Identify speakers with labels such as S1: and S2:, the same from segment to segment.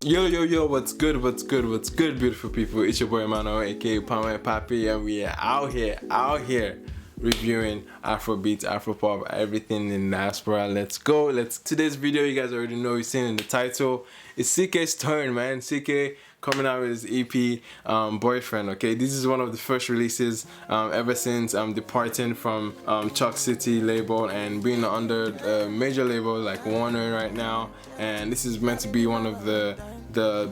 S1: Yo, what's good, beautiful people? It's your boy Amaarae, aka palmwinepapi, and we are out here reviewing Afrobeats, Afropop, everything in diaspora. Let's go. Today's video, you guys already know, you've seen in the title, it's CKay's turn, man. CKay coming out with his EP, Boyfriend. Okay, this is one of the first releases ever since departing from Chalk City label and being under a major label like Warner right now. And this is meant to be one of the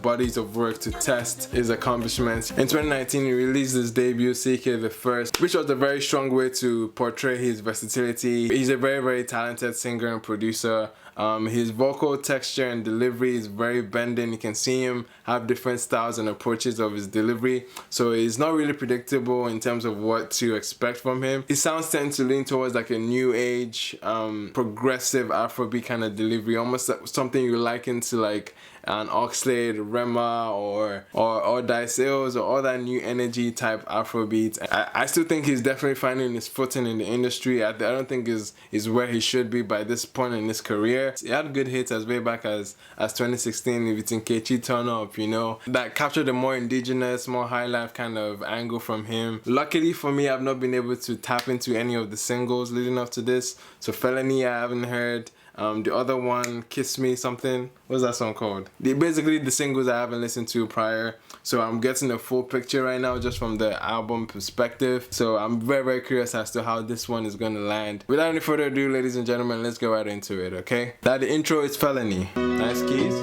S1: bodies of work to test his accomplishments. In 2019, he released his debut, CKay the First, which was a very strong way to portray his versatility. He's a very talented singer and producer. His vocal texture and delivery is very bending. You can see him have different styles and approaches of his delivery, so it's not really predictable in terms of what to expect from him. His sounds tend to lean towards like a new age, progressive Afrobeat kind of delivery, almost like something you liken to like an Oxlade, Rema, or Dice Ills, or all that new energy type Afrobeat. I still think he's definitely finding his footing in the industry. I don't think is where he should be by this point in his career. He had good hits as way back as 2016, if it's in KiDi Turn Up, you know, that captured a more indigenous, more high life kind of angle from him. Luckily for me, I've not been able to tap into any of the singles leading up to this. So Felony, I haven't heard. The other one, Kiss Me something, what's that song called? Basically the singles I haven't listened to prior, so I'm getting a full picture right now just from the album perspective. So I'm very curious as to how this one is gonna land. Without any further ado, ladies and gentlemen, let's go right into it, okay? Now the intro is Felony. Nice keys.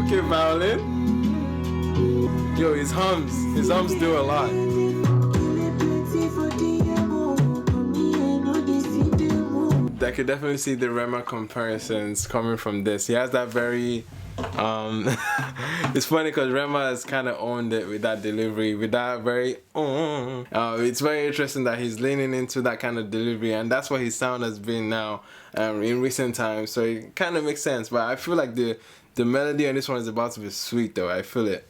S1: Okay, violin. Yo, his hums do a lot. I could definitely see the Rema comparisons coming from this. He has that very it's funny because Rema has kind of owned it with that delivery, with that very it's very interesting that he's leaning into that kind of delivery, and that's what his sound has been now in recent times. So it kind of makes sense, but I feel like the melody on this one is about to be sweet though. I feel it.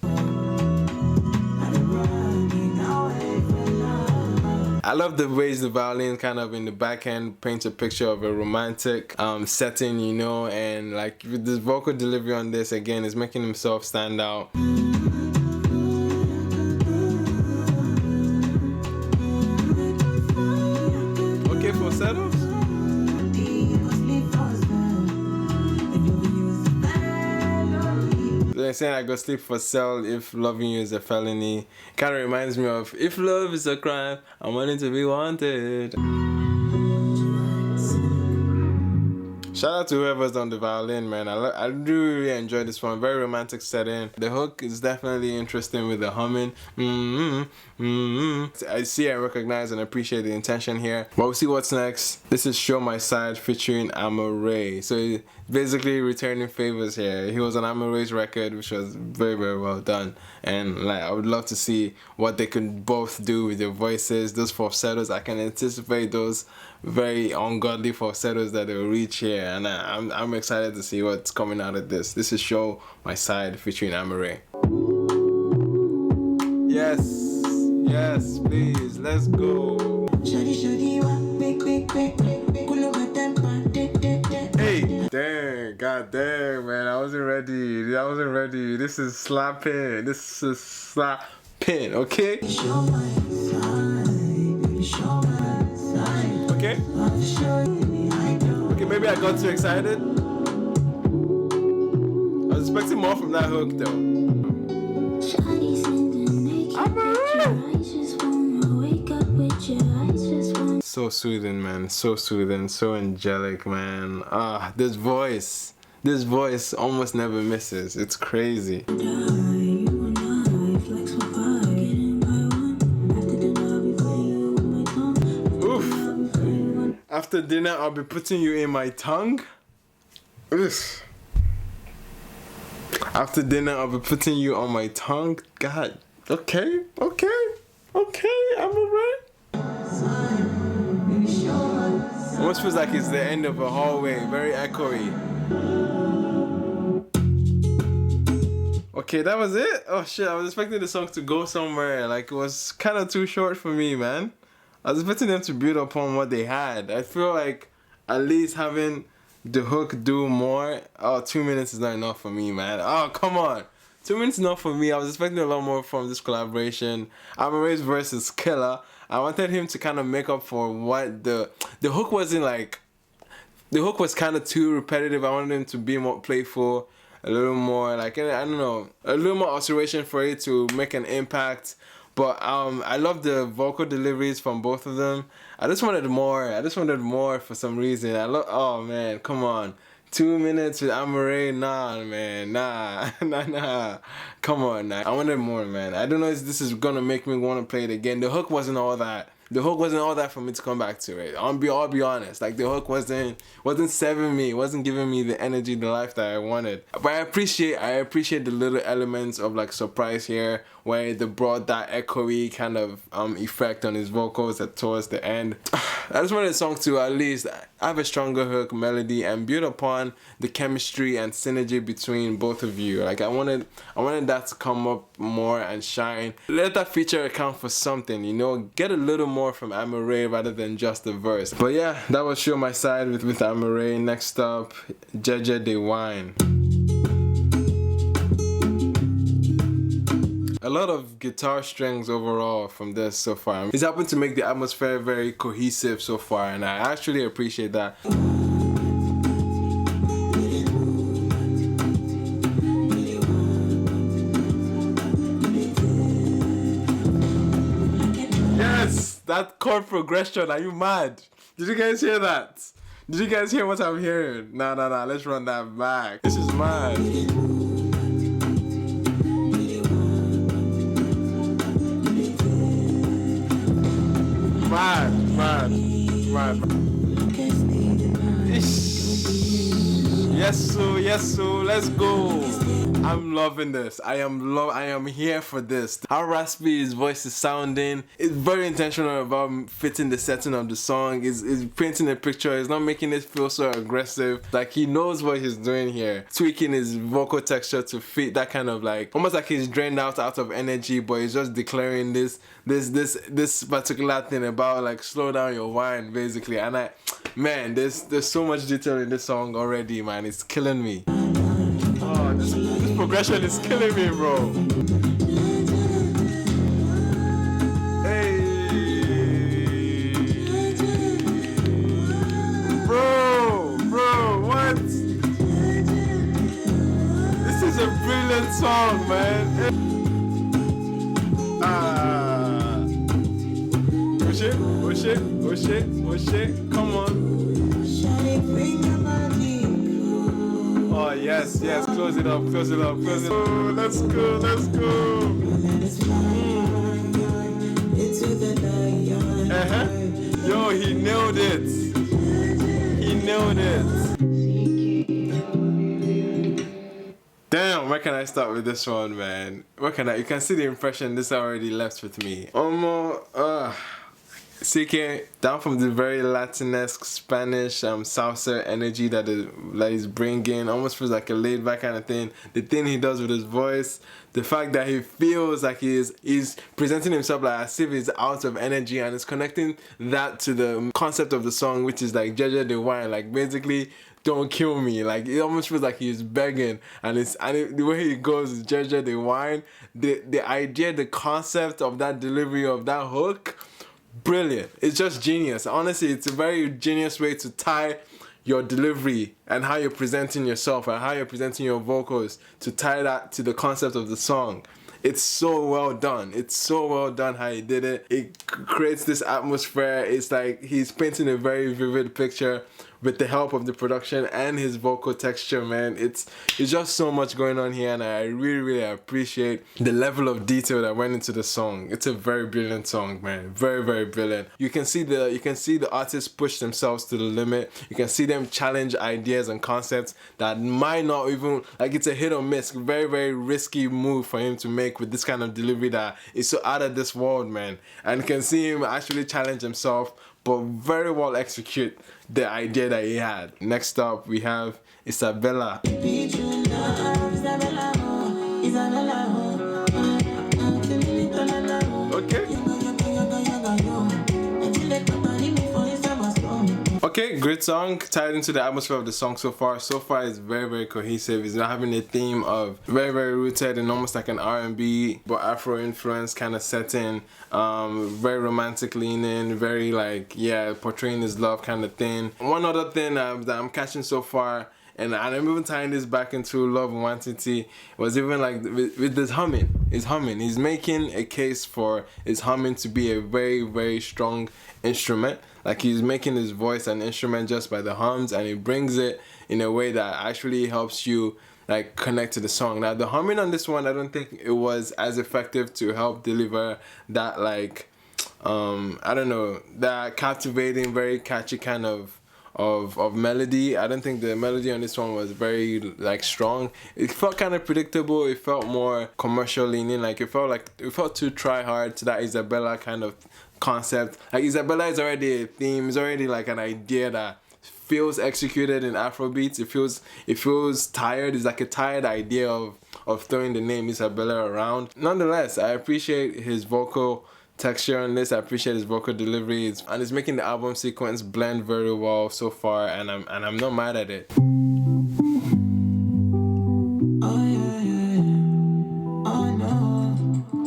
S1: I love the ways the violin kind of in the back end paints a picture of a romantic setting, you know, and like with this vocal delivery on this, again, is making himself stand out. Okay, falsettos. They're saying I go sleep for sale if loving you is a felony. Kind of reminds me of if love is a crime, I'm wanting to be wanted. Shout out to whoever's done the violin, man. I do really enjoy this one. Very romantic setting. The hook is definitely interesting with the humming. I see and recognize and appreciate the intention here. But we'll see what's next. This is Show My Side featuring Amaarae. So basically returning favors here. He was on Amaare's record, which was very well done. And like I would love to see what they could both do with their voices. Those falsettos, I can anticipate those very ungodly falsettos that they'll reach here, and I'm excited to see what's coming out of this. This is Show My Side featuring Amaarae. Yes, please, let's go. Hey, dang, god damn, man, I wasn't ready. This is slapping. Okay? Okay, maybe I got too excited. I was expecting more from that hook though. So soothing, man. So soothing, so angelic, man. This voice almost never misses. It's crazy. After dinner, I'll be putting you in my tongue. Ugh. After dinner, I'll be putting you on my tongue. God. Okay. Amaarae. Almost feels like it's the end of a hallway. Very echoey. Okay, that was it? Oh shit, I was expecting the song to go somewhere. Like, it was kind of too short for me, man. I was expecting them to build upon what they had. I feel like at least having the hook do more. Oh, 2 minutes is not enough for me, man. Oh, come on. 2 minutes enough for me. I was expecting a lot more from this collaboration. Amaarae's verse is killer. I wanted him to kind of make up for what the hook wasn't like. The hook was kind of too repetitive. I wanted him to be more playful, a little more like, I don't know, a little more oscillation for it to make an impact. But I love the vocal deliveries from both of them. I just wanted more. I just wanted more for some reason. Oh man, come on. 2 minutes with Amaarae, nah, man, nah. Come on, nah. I wanted more, man. I don't know if this is gonna make me want to play it again. The hook wasn't all that. The hook wasn't all that for me to come back to it. I'll be honest. Like, the hook wasn't serving me. It wasn't giving me the energy, the life that I wanted. But I appreciate the little elements of like surprise here, where they brought that echoey kind of effect on his vocals towards the end. I just wanted the song to at least have a stronger hook, melody, and build upon the chemistry and synergy between both of you. Like, I wanted that to come up more and shine. Let that feature account for something, you know. Get a little more from Amaarae rather than just the verse. But yeah, that was Show My Side with Amaarae. Next up, Jeje, whine. A lot of guitar strings overall from this so far. It's happened to make the atmosphere very cohesive so far, and I actually appreciate that. Yes! That chord progression, are you mad? Did you guys hear that? Did you guys hear what I'm hearing? Nah, let's run that back. This is mad. Mad. Yes, so let's go. I'm loving this. I am here for this. How raspy his voice is sounding. It's very intentional about fitting the setting of the song. It's painting a picture. It's not making it feel so aggressive. Like, he knows what he's doing here. Tweaking his vocal texture to fit that kind of like, almost like he's drained out of energy, but he's just declaring this particular thing about like, slow down your whine, basically. And man, there's so much detail in this song already, man. It's killing me. Oh, this progression is killing me, bro. Hey, bro, what? This is a brilliant song, man. Oh shit, come on. Oh yes, close it up. Oh, let's go. Yo, he nailed it. Damn, where can I start with this one, man? You can see the impression this already left with me. CKay, down from the very Latin-esque Spanish salsa energy that he's bringing, almost feels like a laid-back kind of thing. The thing he does with his voice, the fact that he feels like he's presenting himself like as if he's out of energy, and is connecting that to the concept of the song, which is like Jeje, whine, like basically, don't kill me. Like, it almost feels like he's begging, and the way he goes is Jeje, whine. The idea, the concept of that delivery of that hook, brilliant. It's just genius. Honestly, it's a very genius way to tie your delivery and how you're presenting yourself and how you're presenting your vocals, to tie that to the concept of the song. It's so well done. It's so well done how he did it. It creates this atmosphere. It's like he's painting a very vivid picture with the help of the production and his vocal texture, man. It's just so much going on here, and I really appreciate the level of detail that went into the song. It's a very brilliant song, man. Very brilliant. You can see the artists push themselves to the limit. You can see them challenge ideas and concepts that might not even, like, it's a hit or miss. Very risky move for him to make with this kind of delivery that is so out of this world, man. And you can see him actually challenge himself, but very well execute the idea that he had. Next up, we have Isabella. Okay. Okay, great song. Tied into the atmosphere of the song so far. So far, it's very, very cohesive. It's not having a theme of very, very rooted and almost like an R&B, but Afro influence kind of setting. Very romantic leaning, very like, yeah, portraying his love kind of thing. One other thing that I'm catching so far, and I'm even tying this back into Love and Quantity, was even like with this humming. He's humming. He's making a case for his humming to be a very, very strong instrument. Like he's making his voice an instrument just by the hums, and he brings it in a way that actually helps you like connect to the song. Now the humming on this one, I don't think it was as effective to help deliver that like I don't know, that captivating, very catchy kind of melody. I don't think the melody on this one was very like strong. It felt kind of predictable. It felt more commercial leaning. Like it felt too try hard to that Isabella kind of concept. Like Isabella is already a theme. It's already like an idea that feels executed in Afrobeats. It feels tired. It's like a tired idea of throwing the name Isabella around. Nonetheless, I appreciate his vocal texture on this. I appreciate his vocal delivery, and it's making the album sequence blend very well so far, and I'm not mad at it.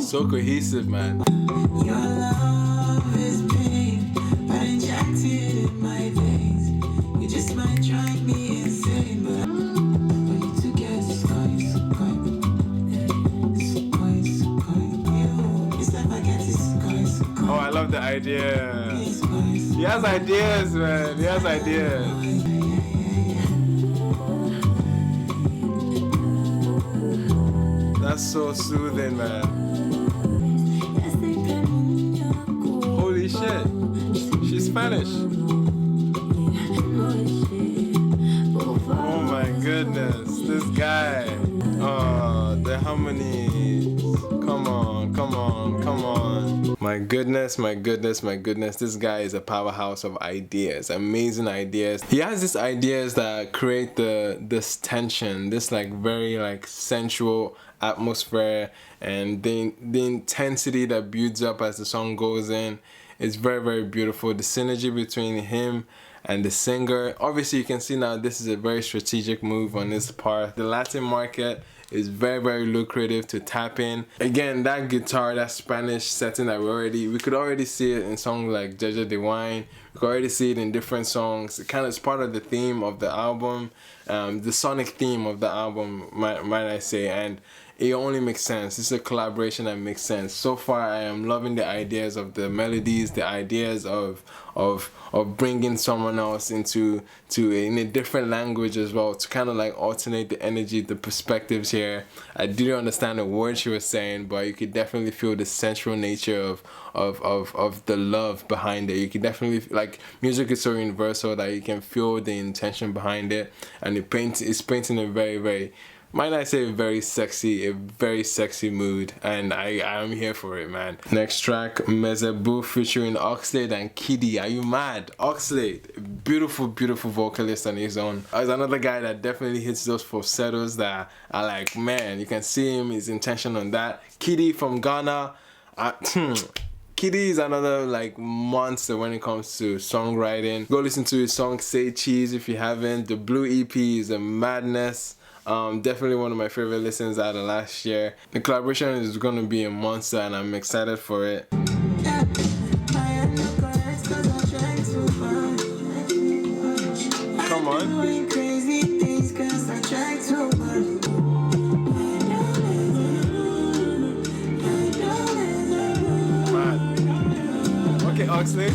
S1: So cohesive, man.
S2: Your love is pain, but injected in my veins. You just might drive me insane, but you two get Skoin.
S1: Oh, I love the idea. He has ideas, man. He has ideas. That's so soothing, man. Holy shit. She's Spanish. Oh my goodness. This guy. Oh, the harmonies. Come on, come on, come on. My goodness, my goodness, my goodness. This guy is a powerhouse of ideas. Amazing ideas. He has these ideas that create this tension, this like very like sensual atmosphere, and the intensity that builds up as the song goes in. It's very, very beautiful. The synergy between him and the singer. Obviously, you can see now this is a very strategic move on his part. The Latin market is very, very lucrative to tap in. Again, that guitar, that Spanish setting that we could already see it in songs like Jeje, whine. We could already see it in different songs. It kind of is part of the theme of the album, the sonic theme of the album, might I say, and it only makes sense. It's a collaboration that makes sense. So far, I am loving the ideas of the melodies, the ideas of bringing someone else in a different language as well, to kind of like alternate the energy, the perspectives here. I didn't understand the words she was saying, but you could definitely feel the sensual nature of the love behind it. You can definitely, like, music is so universal that you can feel the intention behind it, and it's painting a very, very, might I say, a very sexy mood, and I am here for it, man. Next track, Mezebu featuring Oxlade and KiDi. Are you mad? Oxlade, beautiful, beautiful vocalist on his own. There's another guy that definitely hits those falsettos that are like, man, you can see him, his intention on that. KiDi from Ghana. KiDi is another like monster when it comes to songwriting. Go listen to his song Say Cheese if you haven't. The Blue EP is a madness. Definitely one of my favorite listens out of last year. The collaboration is gonna be a monster, and I'm excited for it. Come on. Man. Okay, Oxlade.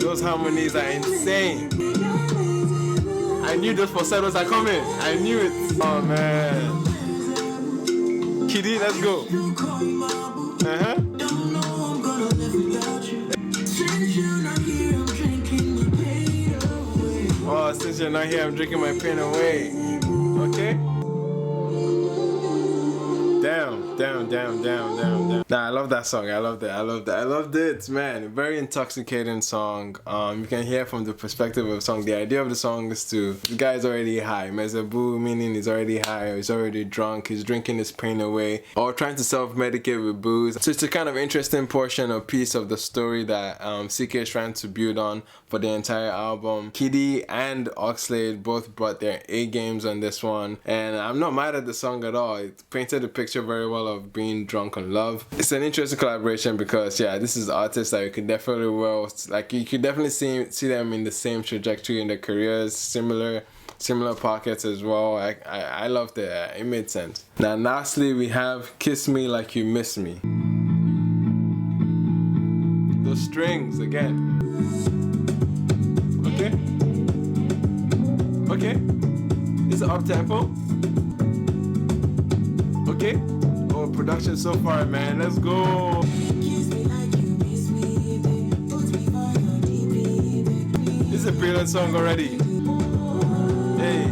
S1: Those harmonies are insane. I knew those falsettos are coming. I knew it. Oh man. KiDi, let's go. Oh, since you're not here, I'm drinking my pain away. Okay? Damn. Nah, I love that song. I loved it, man. Very intoxicating song. You can hear from the perspective of the song. The idea of the song is the guy's already high. Mezebu, meaning he's already high, he's already drunk, he's drinking his pain away, or trying to self-medicate with booze. So it's a kind of interesting portion or piece of the story that CKay is trying to build on for the entire album. KiDi and Oxlade both brought their A games on this one, and I'm not mad at the song at all. It painted the picture very well of being drunk on love. It's an interesting collaboration because yeah, this is artists that you could definitely you could definitely see them in the same trajectory in their careers, similar pockets as well. I loved it. It made sense. Now lastly we have Kiss Me Like You Miss Me. Those strings again. Okay. It's up tempo. Okay. Oh, production so far, man. Let's go. This is a brilliant song already. Hey.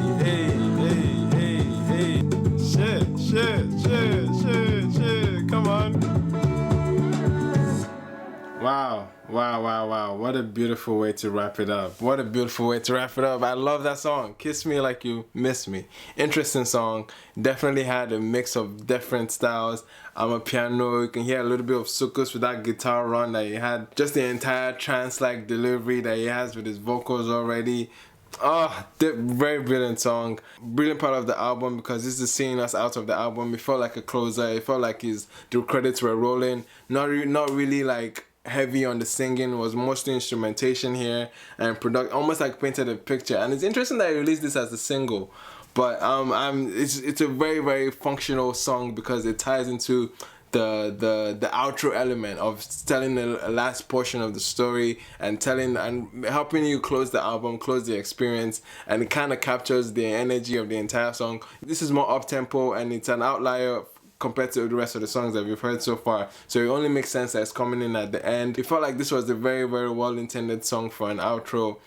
S1: Shit. Come on. Wow. What a beautiful way to wrap it up. I love that song. Kiss Me Like You Miss Me. Interesting song. Definitely had a mix of different styles. A piano. You can hear a little bit of soukous with that guitar run that he had. Just the entire trance-like delivery that he has with his vocals already. Very brilliant song. Brilliant part of the album because this is seeing us out of the album. It felt like a closer. It felt like the credits were rolling. Not really like heavy on the singing. It was mostly instrumentation here and almost like painted a picture. And it's interesting that he released this as a single, but it's a very, very functional song because it ties into the outro element of telling the last portion of the story and helping you close the album, close the experience, and it kind of captures the energy of the entire song. This is more up tempo and it's an outlier compared to the rest of the songs that we've heard so far, so it only makes sense that it's coming in at the end. It felt like this was a very, very well intended song for an outro,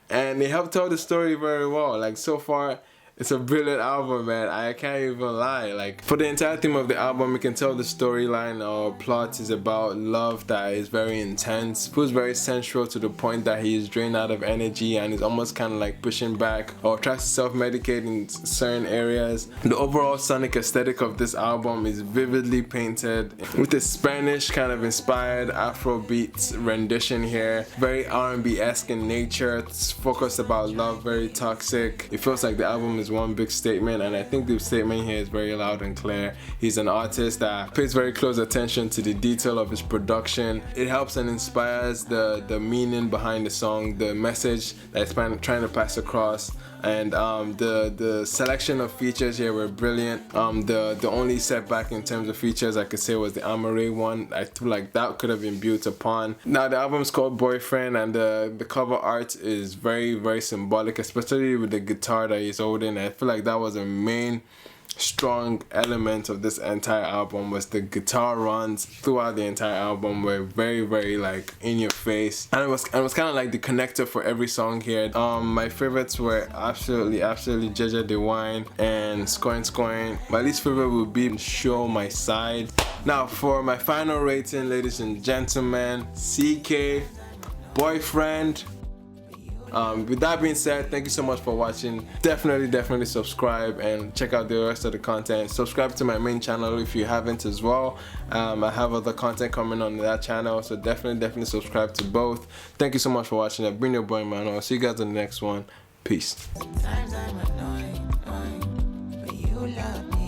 S1: and it helped tell the story very well. Like, so far it's a brilliant album, man. I can't even lie. Like, for the entire theme of the album, you can tell the storyline or plot is about love that is very intense. Feels very sensual to the point that he is drained out of energy and is almost kind of like pushing back or tries to self-medicate in certain areas. The overall sonic aesthetic of this album is vividly painted with a Spanish kind of inspired Afrobeat rendition here. Very R&B-esque in nature. It's focused about love, very toxic. It feels like the album is one big statement, and I think the statement here is very loud and clear. He's an artist that pays very close attention to the detail of his production. It helps and inspires the meaning behind the song, the message that it's trying to pass across, and the selection of features here were brilliant. The only setback in terms of features I could say was the Amaarae one. I feel like that could have been built upon. Now the album's called Boyfriend, and the cover art is very, very symbolic, especially with the guitar that he's holding. I feel like that was a main strong element of this entire album. Was the guitar runs throughout the entire album were very, very like in your face, and it was kind of like the connector for every song here. My favorites were absolutely Jeje the Whine and Skoin. My least favorite would be Show My Side. Now for my final rating, ladies and gentlemen, CKay, Boyfriend. With that being said, thank you so much for watching. Definitely subscribe and check out the rest of the content. Subscribe to my main channel if you haven't as well. I have other content coming on that channel, so definitely subscribe to both. Thank you so much for watching. I've been your boy man. I'll see you guys in the next one. Peace.
S2: Sometimes I'm annoying, but you love me.